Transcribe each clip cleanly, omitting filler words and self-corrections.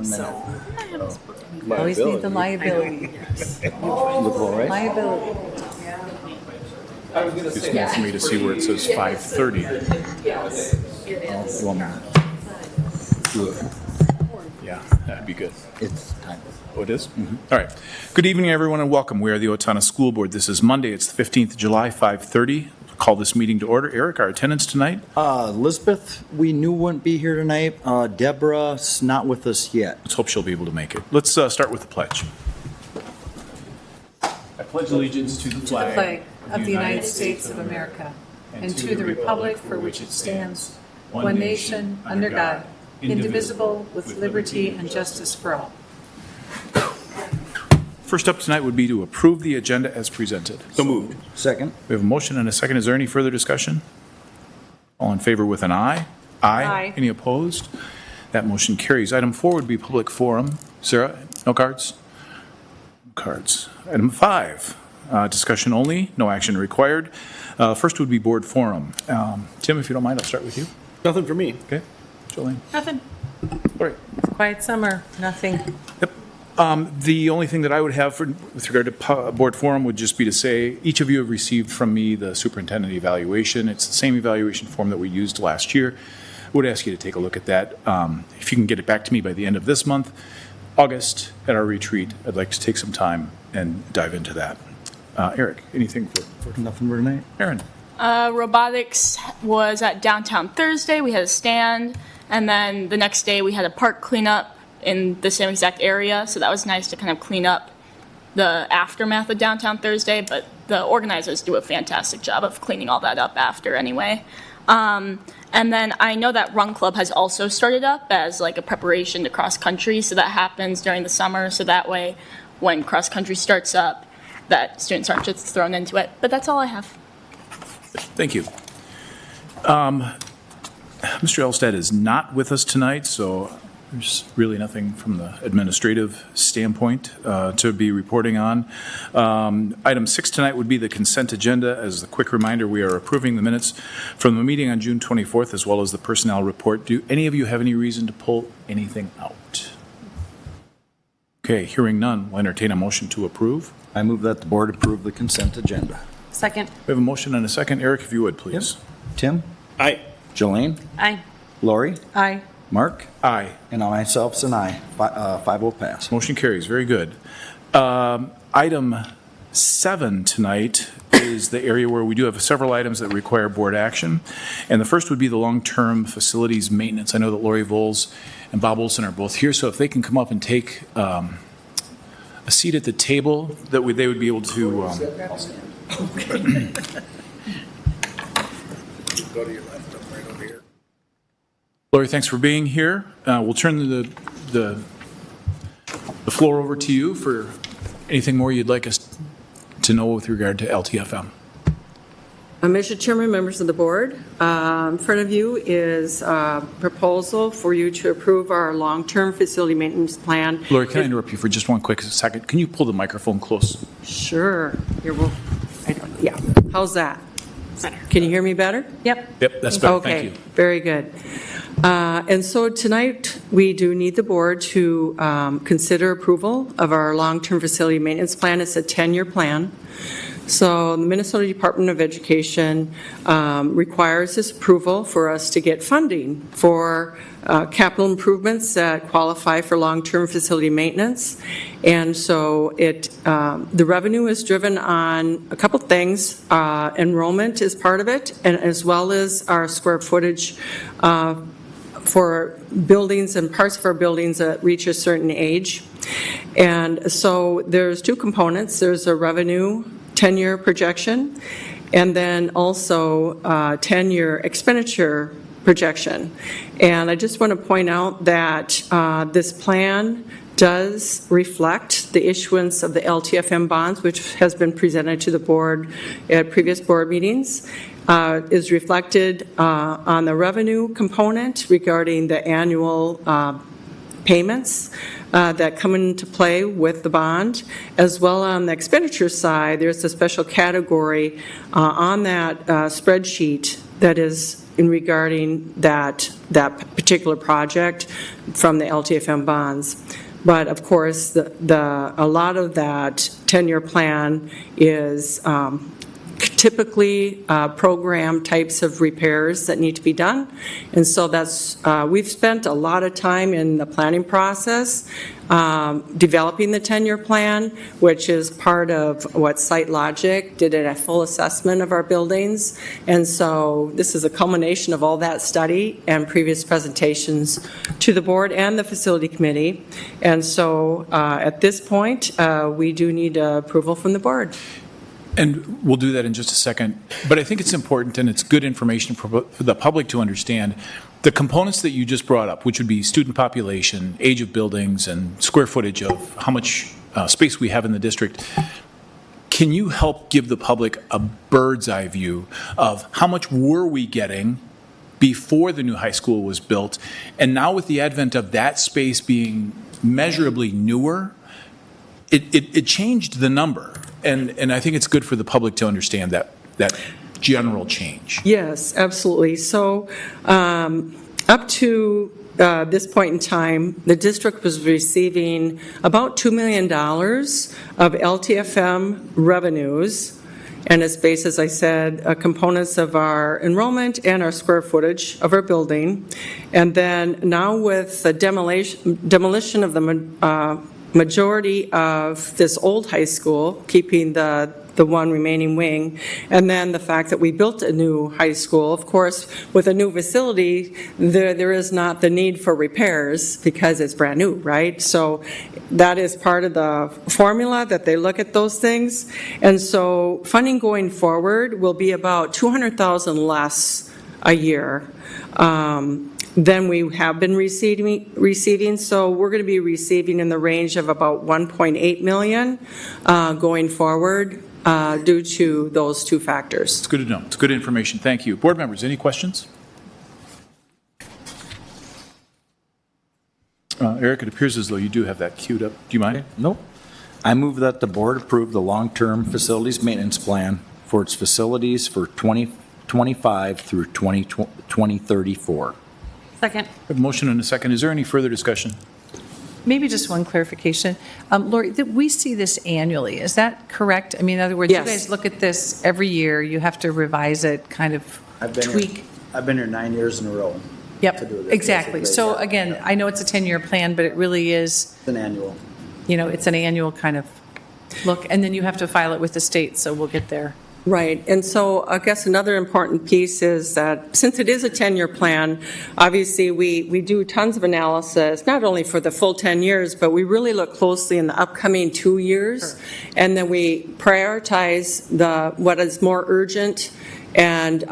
So, Always need the liability. right? Liability. It's more for me to see where it says 5:30. Yes. One minute. Yeah, that'd be good. It's time. Oh, it is? All right. Good evening, everyone, and welcome. We are the Owatonna School Board. This is Monday. It's the 15th of July, 5:30. Call this meeting to order. Eric, our attendance tonight? Elizabeth, we knew wouldn't be here tonight. Deborah's not with us yet. Let's hope she'll be able to make it. Let's start with the pledge. I pledge allegiance to the To the flag of the United States of America and to the republic for which it stands, one nation, under God, indivisible, with liberty and justice for all. First up tonight would be to approve the agenda as presented. So moved. Second. We have a motion and a second. Is there any further discussion? All in favor with an aye? Aye. Any opposed? That motion carries. Item 4 would be public forum. Sarah, no cards? No cards. Item 5, discussion only, no action required. First would be board forum. Tim, if you don't mind, I'll start with you. Nothing for me. Okay. Jolene? Nothing. All right. Quiet summer, nothing. Yep. The only thing that I would have with regard to board forum would just be to say, each of you have received from me the superintendent evaluation. It's the same evaluation form that we used last year. I would ask you to take a look at that. If you can get it back to me by the end of this month, August, at our retreat, I'd like to take some time and dive into that. Eric, anything for Nothing for tonight. Aaron? Robotics was at downtown Thursday. We had a stand, and then the next day we had a park cleanup in the same exact area, so that was nice to kind of clean up the aftermath of downtown Thursday, but the organizers do a fantastic job of cleaning all that up after anyway. And then I know that Run Club has also started up as like a preparation to cross country, so that happens during the summer, so that way when cross country starts up, that students aren't just thrown into it. But that's all I have. Thank you. Mr. Elstad is not with us tonight, so there's really nothing from the administrative standpoint to be reporting on. Item 6 tonight would be the consent agenda. As a quick reminder, we are approving the minutes from the meeting on June 24th as well as the personnel report. Do any of you have any reason to pull anything out? Okay, hearing none, we'll entertain a motion to approve. I move that the board approve the consent agenda. Second. We have a motion and a second. Eric, if you would, please. Tim? Aye. Jolene? Aye. Lori? Aye. Mark? Aye. And I myself's an aye. 5-0 pass. Motion carries. Very good. Item 7 tonight is the area where we do have several items that require board action. And the first would be the long-term facilities maintenance. I know that Lori Voles and Bob Olson are both here, so if they can come up and take a seat at the table, they would be able to. Go to your left, I'm right over here. Lori, thanks for being here. We'll turn the floor over to you for anything more you'd like us to know with regard to LTFM. Mr. Chairman, members of the board, in front of you is a proposal for you to approve our long-term facility maintenance plan. Lori, can I interrupt you for just one quick second? Can you pull the microphone close? Sure. Yeah. How's that? Better. Can you hear me better? Yep. Yep, that's better. Okay. Thank you. Very good. And so tonight, we do need the board to consider approval of our long-term facility maintenance plan. It's a 10-year plan. So the Minnesota Department of Education requires this approval for us to get funding for capital improvements that qualify for long-term facility maintenance. And so the revenue is driven on a couple things. Enrollment is part of it, and as well as our square footage for buildings and parts of our buildings that reach a certain age. And so there's two components. There's a revenue 10-year projection, and then also 10-year expenditure projection. And I just want to point out that this plan does reflect the issuance of the LTFM bonds, which has been presented to the board at previous board meetings, is reflected on the revenue component regarding the annual payments that come into play with the bond, as well on the expenditure side. There's a special category on that spreadsheet that is in regarding that particular project from the LTFM bonds. But of course, a lot of that 10-year plan is typically program types of repairs that need to be done. And so we've spent a lot of time in the planning process developing the 10-year plan, which is part of what Site Logic did a full assessment of our buildings. And so this is a culmination of all that study and previous presentations to the board and the facility committee. And so at this point, we do need approval from the board. And we'll do that in just a second. But I think it's important and it's good information for the public to understand the components that you just brought up, which would be student population, age of buildings, and square footage of how much space we have in the district. Can you help give the public a bird's eye view of how much were we getting before the new high school was built? And now with the advent of that space being measurably newer, it changed the number. And I think it's good for the public to understand that general change. Yes, absolutely. So up to this point in time, the district was receiving about $2 million of LTFM revenues, and it's based, as I said, components of our enrollment and our square footage of our building. And then now with the demolition of the majority of this old high school, keeping the one remaining wing, and then the fact that we built a new high school. Of course, with a new facility, there is not the need for repairs because it's brand new, right? So that is part of the formula that they look at those things. And so funding going forward will be about $200,000 less a year than we have been receiving. So we're going to be receiving in the range of about $1.8 million going forward due to those two factors. It's good to know. It's good information. Thank you. Board members, any questions? Eric, it appears as though you do have that queued up. Do you mind? Nope. I move that the board approve the long-term facilities maintenance plan for its facilities for 2025 through 2034. Second. We have a motion and a second. Is there any further discussion? Maybe just one clarification. Lori, we see this annually. Is that correct? I mean, in other words, Yes. you guys look at this every year. You have to revise it, kind of tweak. I've been here 9 years in a row. Yep, to do this, exactly. basically, So yeah. again, I know it's a 10-year plan, but it really is, It's an annual. it's an annual kind of look. And then you have to file it with the state, so we'll get there. Right, and so I guess another important piece is that since it is a 10-year plan, obviously we do tons of analysis, not only for the full 10 years, but we really look closely in the upcoming 2 years, and then we prioritize what is more urgent, and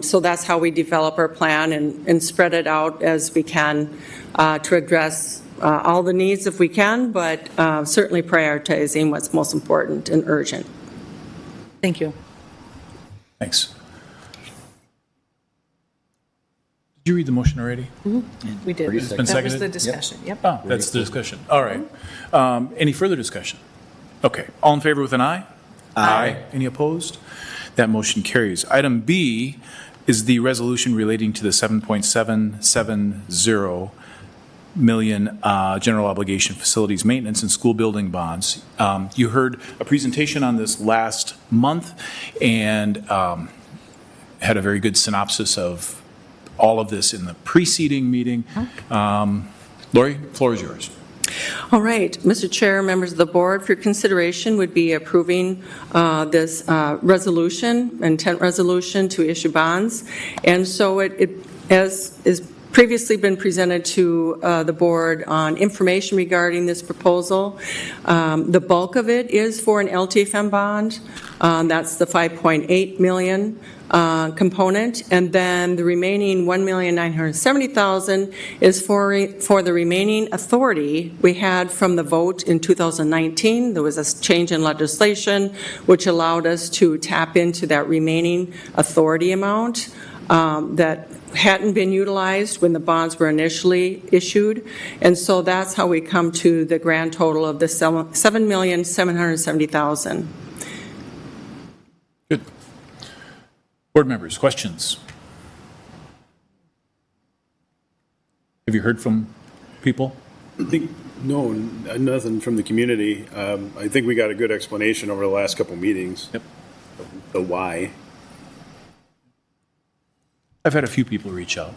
so that's how we develop our plan and spread it out as we can to address all the needs if we can, but certainly prioritizing what's most important and urgent. Thank you. Thanks. Did you read the motion already? We did. It's been That was seconded? the discussion. Yep. Oh, that's the discussion. All right. Any further discussion? Okay. All in favor with an aye? Aye. Any opposed? That motion carries. Item B is the resolution relating to the 7.770 million general obligation facilities maintenance and school building bonds. You heard a presentation on this last month and had a very good synopsis of all of this in the preceding meeting. Lori, floor is yours. All right, Mr. Chair, members of the board, for your consideration would be approving this resolution, intent resolution to issue bonds. And so it as is previously been presented to the board on information regarding this proposal. The bulk of it is for an LTFM bond. That's the $5.8 million component, and then the remaining $1,970,000 is for the remaining authority we had from the vote in 2019. There was a change in legislation which allowed us to tap into that remaining authority amount that hadn't been utilized when the bonds were initially issued, and so that's how we come to the grand total of the $7,770,000. Good. Board members, questions? Have you heard from people? I think, no, nothing from the community. I think we got a good explanation over the last couple meetings. Yep. The why. I've had a few people reach out.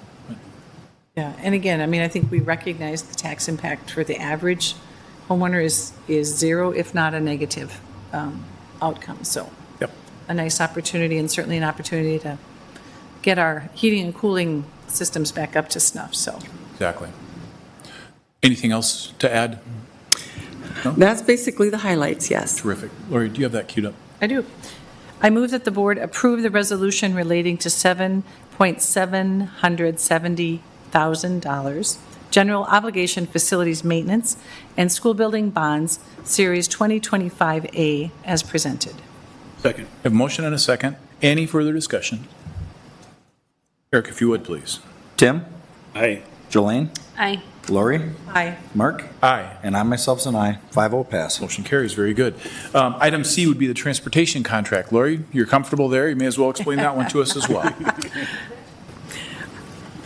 Yeah, and again, I mean, I think we recognize the tax impact for the average homeowner is zero, if not a negative outcome. So Yep. a nice opportunity, and certainly an opportunity to get our heating and cooling systems back up to snuff, so. Exactly. Anything else to add? That's basically the highlights, yes. Terrific. Lori, do you have that queued up? I do. I move that the board approve the resolution relating to $7,770,000 general obligation facilities maintenance and school building bonds, Series 2025A, as presented. Second. Have a motion and a second. Any further discussion? Eric, if you would, please. Tim? Aye. Jolene? Aye. Lori? Aye. Mark? Aye. And I myself's an aye. 5-0 pass. Motion carries. Very good. Item C would be the transportation contract. Lori, you're comfortable there? You may as well explain that one to us as well.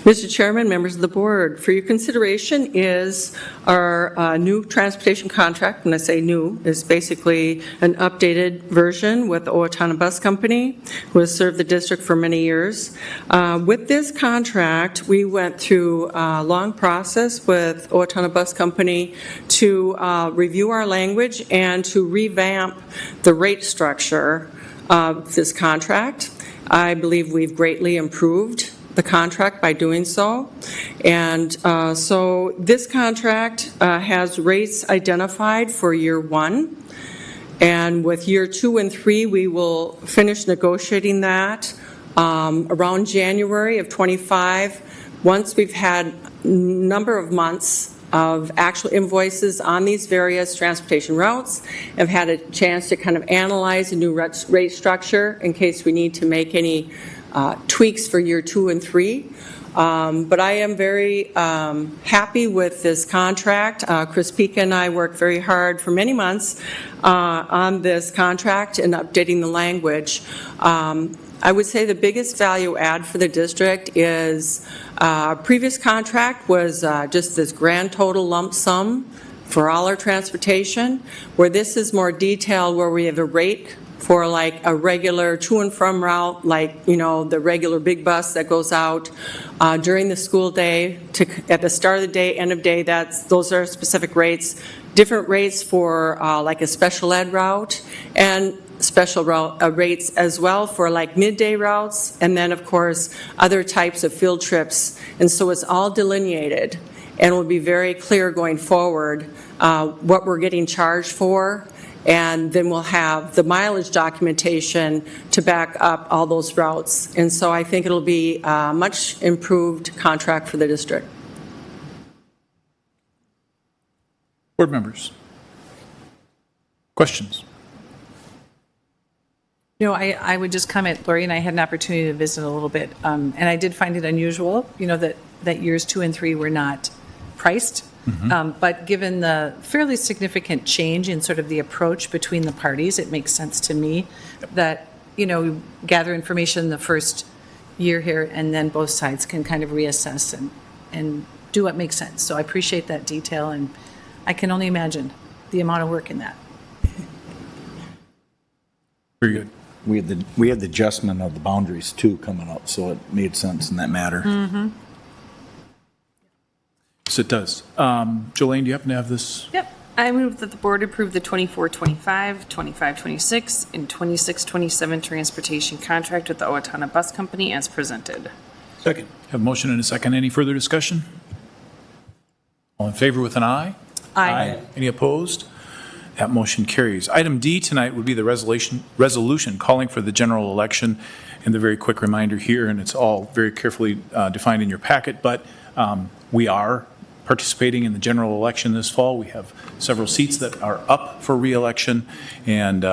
Mr. Chairman, members of the board, for your consideration is our new transportation contract. When I say new, it's basically an updated version with the Owatonna Bus Company, who has served the district for many years. With this contract, we went through a long process with Owatonna Bus Company to review our language and to revamp the rate structure of this contract. I believe we've greatly improved the contract by doing so. And so this contract has rates identified for year 1. And with year 2 and 3, we will finish negotiating that around January of '25, once we've had a number of months of actual invoices on these various transportation routes, have had a chance to kind of analyze a new rate structure in case we need to make any tweaks for year 2 and 3. But I am very happy with this contract. Chris Pika and I worked very hard for many months on this contract and updating the language. I would say the biggest value add for the district is our previous contract was just this grand total lump sum for all our transportation, where this is more detailed, where we have a rate for like a regular to and from route, like, you know, the regular big bus that goes out during the school day, at the start of the day, end of day, those are specific rates. Different rates for like a special ed route, and special rates as well for like midday routes, and then of course other types of field trips. And so it's all delineated, and will be very clear going forward what we're getting charged for. And then we'll have the mileage documentation to back up all those routes. And so I think it'll be a much improved contract for the district. Board members? Questions? You know, I would just comment, Lori and I had an opportunity to visit a little bit, and I did find it unusual, you know, that years 2 and 3 were not priced. But given the fairly significant change in sort of the approach between the parties, it makes sense to me that, you know, gather information the first year here, and then both sides can kind of reassess and do what makes sense. So I appreciate that detail, and I can only imagine the amount of work in that. Very good. We had the adjustment of the boundaries too coming up, so it made sense in that matter. Yes, it does. Jolene, do you happen to have this? Yep. I move that the board approve the 24-25, 25-26, and 26-27 transportation contract with the Owatonna Bus Company as presented. Second. Have a motion and a second. Any further discussion? All in favor with an aye? Aye. Any opposed? That motion carries. Item D tonight would be the resolution calling for the general election. And the very quick reminder here, and it's all very carefully defined in your packet, but we are participating in the general election this fall. We have several seats that are up for re-election, and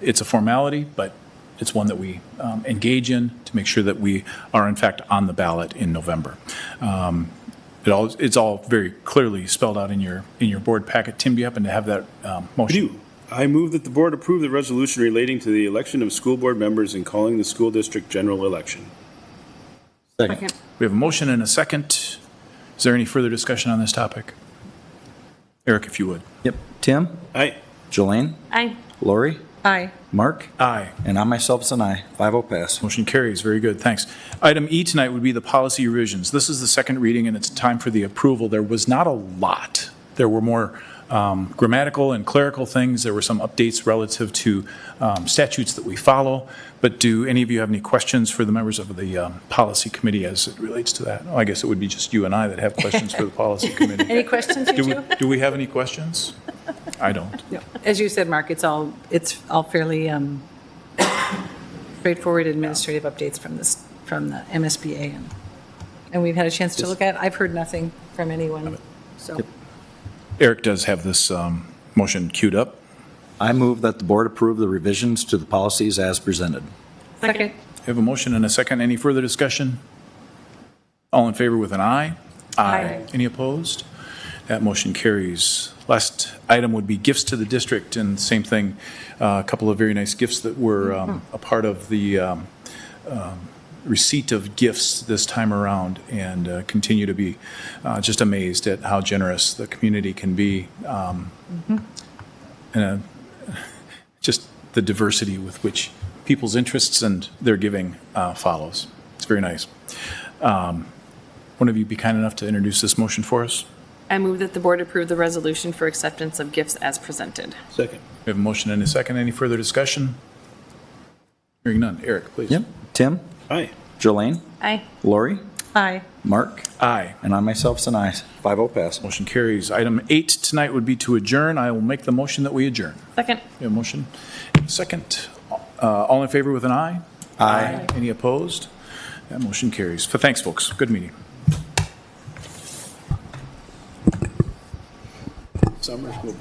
it's a formality, but it's one that we engage in to make sure that we are in fact on the ballot in November. It's all very clearly spelled out in your board packet. Tim, do you happen to have that motion? I move that the board approve the resolution relating to the election of school board members and calling the school district general election. Second. We have a motion and a second. Is there any further discussion on this topic? Eric, if you would. Yep. Tim? Aye. Jolene? Aye. Lori? Aye. Mark? Aye. And I myself is an aye. 5-0 pass. Motion carries. Very good. Thanks. Item E tonight would be the policy revisions. This is the second reading, and it's time for the approval. There was not a lot. There were more grammatical and clerical things. There were some updates relative to statutes that we follow. But do any of you have any questions for the members of the policy committee as it relates to that? Oh, I guess it would be just you and I that have questions for the policy committee. Any questions, you two? Do we have any questions? I don't. As you said, Mark, it's all fairly straightforward administrative updates from the MSBA. And we've had a chance to look at it. I've heard nothing from anyone, so. Eric does have this motion queued up. I move that the board approve the revisions to the policies as presented. Second. We have a motion and a second. Any further discussion? All in favor with an aye? Aye. Any opposed? That motion carries. Last item would be gifts to the district, and same thing, a couple of very nice gifts that were a part of the receipt of gifts this time around, and continue to be just amazed at how generous the community can be. And just the diversity with which people's interests and their giving follows. It's very nice. One of you be kind enough to introduce this motion for us? I move that the board approve the resolution for acceptance of gifts as presented. Second. We have a motion and a second. Any further discussion? Hearing none. Eric, please. Yep. Tim? Aye. Jolene? Aye. Lori? Aye. Mark? Aye. And I myself is an aye. 5-0 pass. Motion carries. Item 8 tonight would be to adjourn. I will make the motion that we adjourn. Second. We have a motion and a second. All in favor with an aye? Aye. Any opposed? That motion carries. Thanks, folks. Good meeting. Summer's good.